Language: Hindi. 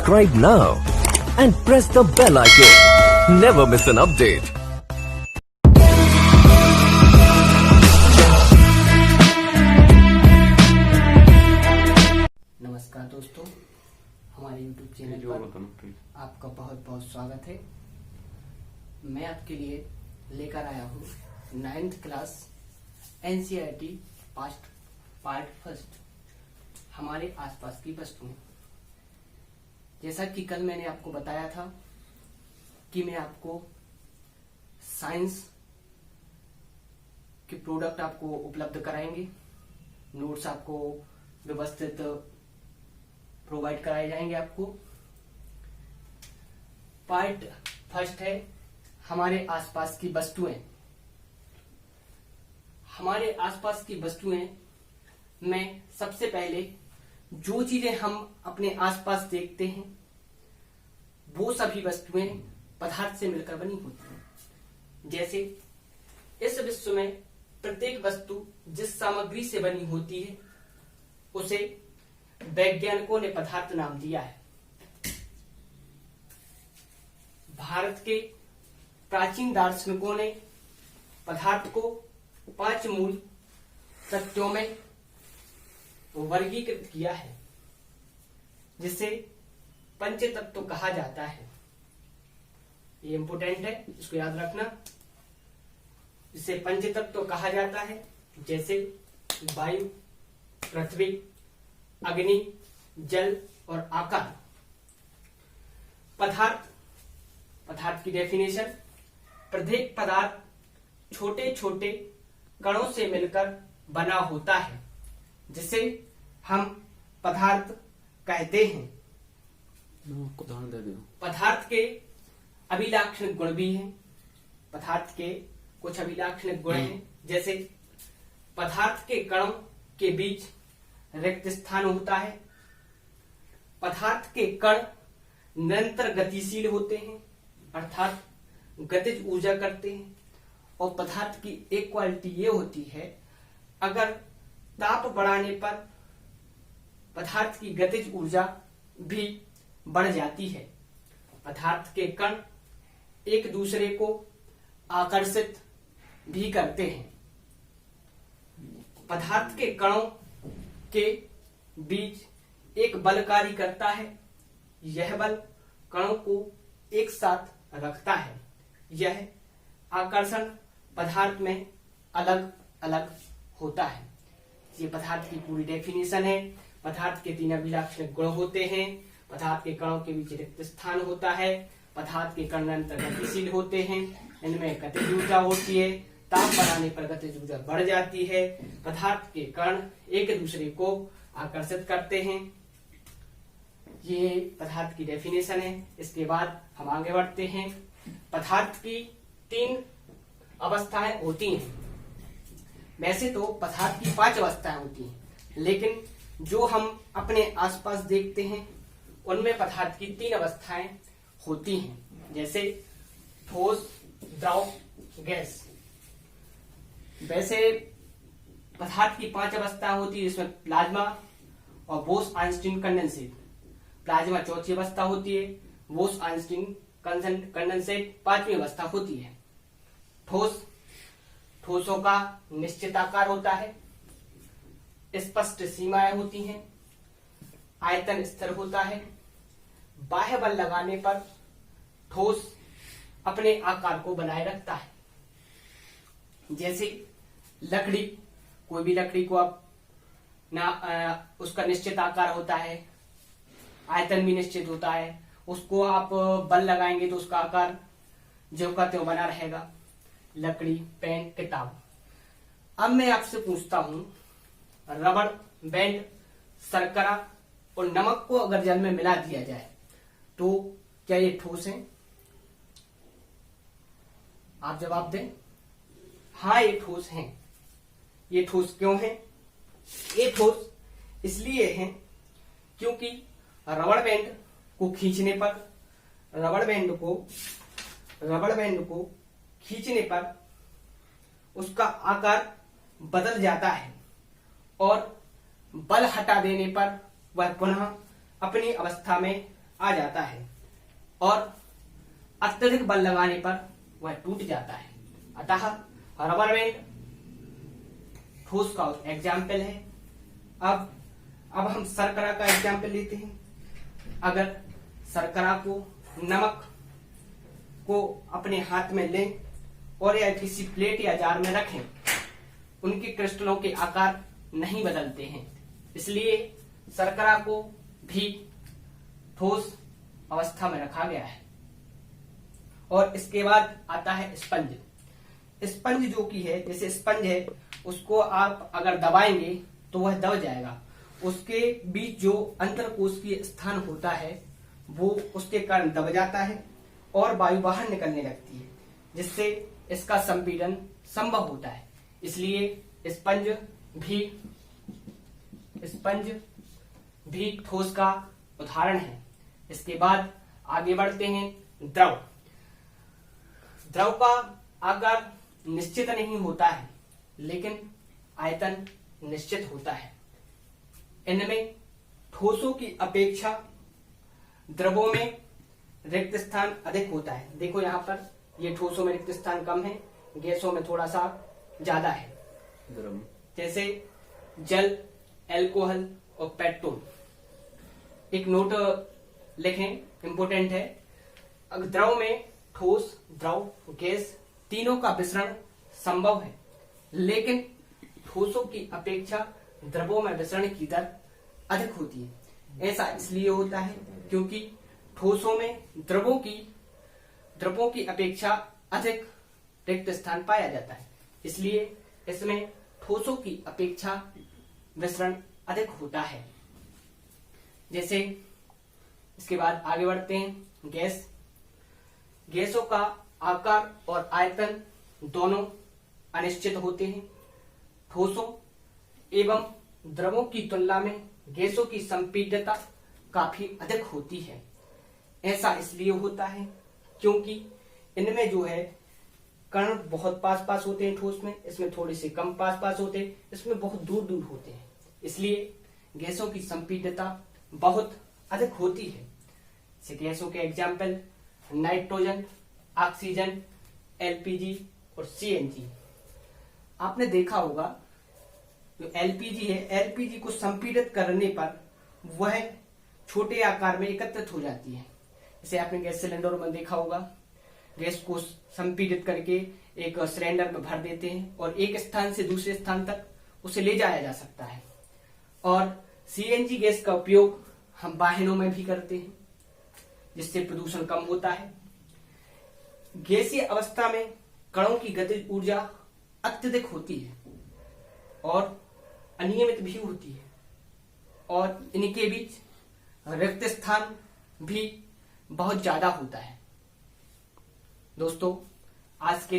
Subscribe now and press the bell icon. Never miss an update. नमस्कार दोस्तों, हमारे YouTube चैनल पर आपका बहुत बहुत स्वागत है। मैं आपके लिए लेकर आया हूँ 9th class NCERT part first, हमारे आसपास की वस्तुएं। जैसा कि कल मैंने आपको बताया था कि मैं आपको साइंस के प्रोडक्ट आपको उपलब्ध कराएंगे, नोट्स आपको व्यवस्थित प्रोवाइड कराए जाएंगे। आपको पार्ट फर्स्ट है हमारे आसपास की वस्तुएं। हमारे आसपास की वस्तुएं में सबसे पहले जो चीजें हम अपने आसपास देखते हैं वो सभी वस्तुएं पदार्थ से मिलकर बनी होती हैं। जैसे इस विश्व में प्रत्येक वस्तु जिस सामग्री से बनी होती है उसे वैज्ञानिकों ने पदार्थ नाम दिया है। भारत के प्राचीन दार्शनिकों ने पदार्थ को 5 मूल तत्वों में वर्गीकृत किया है, जिसे पंच तत्व कहा जाता है। ये इंपोर्टेंट है, इसको याद रखना। इसे पंच तत्व कहा जाता है, जैसे वायु, पृथ्वी, अग्नि, जल और आकाश। पदार्थ की डेफिनेशन: प्रत्येक पदार्थ छोटे छोटे कणों से मिलकर बना होता है, जिसे हम पदार्थ कहते हैं। उदाहरण दे दो। पदार्थ के अभिलाक्षणिक गुण भी हैं। पदार्थ के कुछ अभिलाक्षणिक गुण हैं, जैसे पदार्थ के कणों के बीच रिक्त स्थान होता है। पदार्थ के कण निरंतर गतिशील होते हैं, अर्थात गतिज ऊर्जा करते हैं। और पदार्थ की एक क्वालिटी ये होती है, अगर ताप बढ़ाने पर पदार्थ की गतिज ऊर्जा भी बढ़ जाती है। पदार्थ के कण एक दूसरे को आकर्षित भी करते हैं। पदार्थ के कणों के बीच एक बल कार्य करता है। यह बल कणों को एक साथ रखता है। यह आकर्षण पदार्थ में अलग अलग होता है। ये पदार्थ की पूरी डेफिनेशन है। पदार्थ के 3 अभिलाक्षणिक गुण होते हैं। पदार्थ के कणों के बीच रिक्त स्थान होता है। पदार्थ के कण निरंतर गतिशील होते हैं। इनमें गतिज ऊर्जा होती है। ताप बढ़ाने पर गतिज ऊर्जा बढ़ जाती है। पदार्थ के कण एक दूसरे को आकर्षित करते हैं। ये पदार्थ की डेफिनेशन है। इसके बाद हम आगे बढ़ते हैं। पदार्थ की 3 अवस्थाएं होती हैं। वैसे तो पदार्थ की 5 अवस्थाएं होती हैं, लेकिन जो हम अपने आसपास देखते हैं उनमें पदार्थ की 3 अवस्थाएं होती हैं, जैसे ठोस, द्रव, गैस। वैसे पदार्थ की 5 अवस्थाएं होती है, जिसमें प्लाज्मा और बोस-आइंस्टीन कंडेंसेट। प्लाज्मा 4थी अवस्था होती है, बोस-आइंस्टीन कंडेंसेट 5वीं अवस्था होती है। ठोसों का निश्चित आकार होता है, स्पष्ट सीमाएं होती हैं, आयतन स्थिर होता है। बाह्य बल लगाने पर ठोस अपने आकार को बनाए रखता है। जैसे लकड़ी, कोई भी लकड़ी को आप उसका निश्चित आकार होता है, आयतन भी निश्चित होता है। उसको आप बल लगाएंगे तो उसका आकार ज्यों का त्यों बना रहेगा। लकड़ी, पेन, किताब। अब मैं आपसे पूछता हूं, रबड़ बैंड, शर्करा और नमक को अगर जल में मिला दिया जाए तो क्या ये ठोस है? आप जवाब दें। हाँ, ये ठोस हैं। ये ठोस क्यों है? ये ठोस इसलिए हैं क्योंकि रबड़ बैंड को खींचने पर उसका आकार बदल जाता है और बल हटा देने पर वह पुनः अपनी अवस्था में आ जाता है और अत्यधिक बल लगाने पर वह टूट जाता है। अतः रबर बैंड ठोस का एग्जाम्पल है। अब हम शर्करा का एग्जाम्पल लेते हैं। अगर शर्करा को, नमक को अपने हाथ में लें और या किसी प्लेट या जार में रखें, उनके क्रिस्टलों के आकार नहीं बदलते हैं, इसलिए शर्करा को भी ठोस अवस्था में रखा गया है। और इसके बाद आता है स्पंज। स्पंज जो कि है, जैसे स्पंज है, उसको आप अगर दबाएंगे तो वह दब जाएगा। उसके बीच जो अंतरकोशिकीय स्थान होता है वो उसके कारण दब जाता है और वायु बाहर निकलने लगती है, जिससे इसका संपीड़न संभव होता है। इसलिए स्पंज भी ठोस का उदाहरण है। इसके बाद आगे बढ़ते हैं। द्रव का आकार निश्चित नहीं होता है, लेकिन आयतन निश्चित होता है। इनमें ठोसों की अपेक्षा द्रवों में रिक्त स्थान अधिक होता है। देखो यहाँ पर ये ठोसों में रिक्त स्थान कम है, गैसों में थोड़ा सा ज्यादा है। जैसे जल, एल्कोहल और पेट्रोल। एक नोट लिखें, इंपोर्टेंट है। द्रव में ठोस, द्रव, गैस तीनों का मिश्रण संभव है, लेकिन ठोसों की अपेक्षा द्रवों में मिश्रण की दर अधिक होती है। ऐसा इसलिए होता है क्योंकि ठोसों में द्रवों की अपेक्षा अधिक रिक्त स्थान पाया जाता है, इसलिए इसमें ठोसों की अपेक्षा मिश्रण अधिक होता है। जैसे इसके बाद आगे बढ़ते हैं। गैसों का आकार और आयतन दोनों अनिश्चित होते हैं। ठोसों एवं द्रवों की तुलना में गैसों की संपीड्यता काफी अधिक होती है। ऐसा इसलिए होता है क्योंकि इनमें जो है कण बहुत पास होते हैं ठोस में, इसमें थोड़े से कम पास होते हैं, इसमें बहुत दूर होते हैं। इसलिए गैसों की संपीड्यता बहुत अधिक होती है। इसे गैसों के एग्जाम्पल नाइट्रोजन, ऑक्सीजन, एलपीजी और सीएनजी। आपने देखा होगा जो एलपीजी है, एलपीजी को संपीड़ित करने पर वह छोटे आकार में एकत्रित हो जाती है। जैसे आपने गैस सिलेंडर में देखा होगा, गैस को संपीड़ित करके एक सिलेंडर में भर देते हैं और एक स्थान से दूसरे स्थान तक उसे ले जाया जा सकता है। और सीएनजी गैस का उपयोग हम वाहनों में भी करते हैं, जिससे प्रदूषण कम होता है। गैसीय अवस्था में कणों की गतिज ऊर्जा अत्यधिक होती है और अनियमित भी होती है, और इनके बीच रिक्त स्थान भी बहुत ज्यादा होता है। दोस्तों, आज के